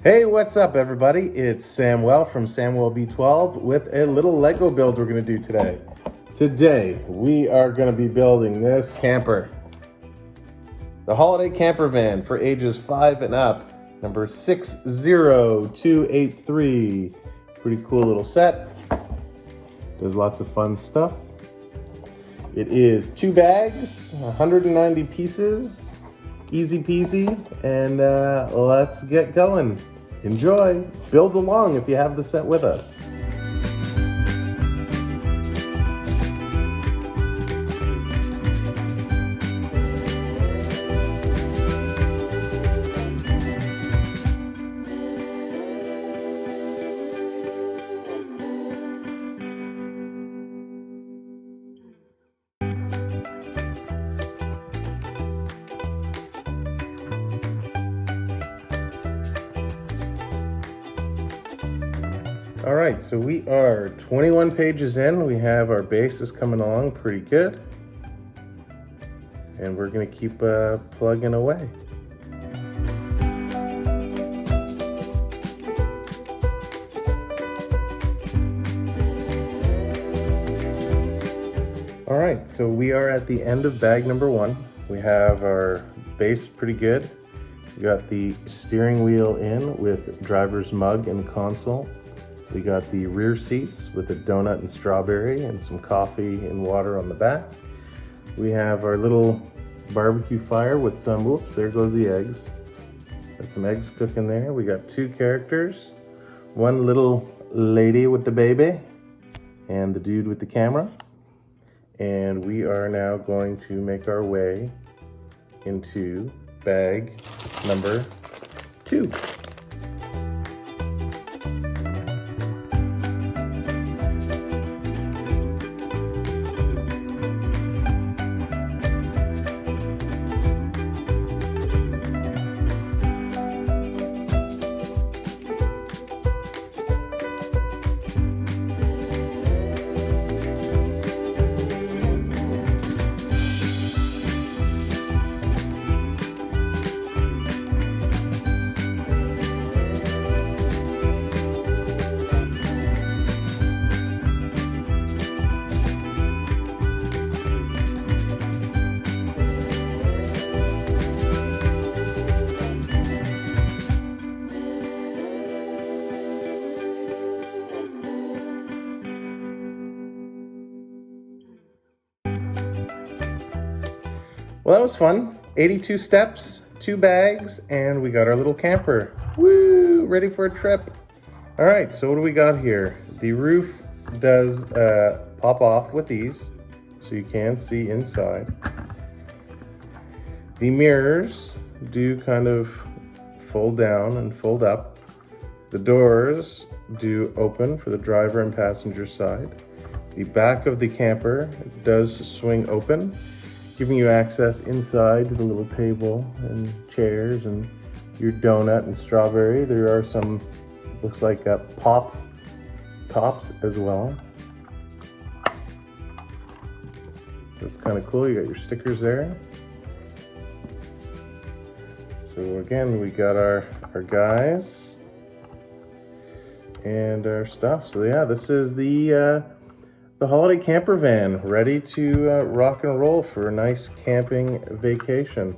Hey, what's up everybody? It's Samuel from Samuel B12 with a little Lego build we're gonna do today. Today, we are gonna be building this camper. The holiday camper van for ages 5 and up, number 60283. Pretty cool little set. Does lots of fun stuff. It is 2 bags, 190 pieces, easy peasy, and let's get going. Enjoy, build along if you have the set with us. All right, so we are 21 pages in. We have our bases coming along pretty good. And we're gonna keep plugging away. All right, so we are at the end of bag number 1. We have our base pretty good. We got the steering wheel in with driver's mug and console. We got the rear seats with a donut and strawberry and some coffee and water on the back. We have our little barbecue fire with some, whoops, there goes the eggs. Got some eggs cooking there. We got 2 characters, one little lady with the baby and the dude with the camera. And we are now going to make our way into bag number 2. Well, that was fun. 82 steps, 2 bags, and we got our little camper. Woo! Ready for a trip. All right, so what do we got here? The roof does pop off with these, so you can see inside. The mirrors do kind of fold down and fold up. The doors do open for the driver and passenger side. The back of the camper does swing open, giving you access inside to the little table and chairs and your donut and strawberry. There are some, looks like pop tops as well. That's kind of cool. You got your stickers there. So again, we got our guys and our stuff. So yeah, this is the holiday camper van, ready to rock and roll for a nice camping vacation.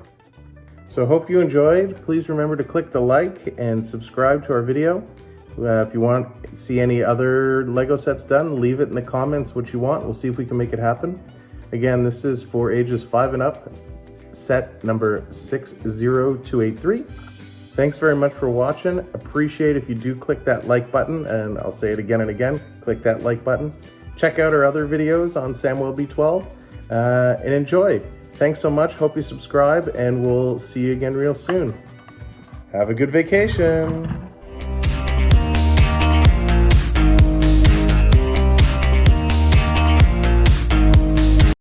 So hope you enjoyed. Please remember to click the like and subscribe to our video. If you want to see any other Lego sets done, leave it in the comments what you want. We'll see if we can make it happen. Again, this is for ages 5 and up, set number 60283. Thanks very much for watching. Appreciate if you do click that like button, and I'll say it again and again, click that like button. Check out our other videos on Samuel B12 and enjoy. Thanks so much. Hope you subscribe, and we'll see you again real soon. Have a good vacation.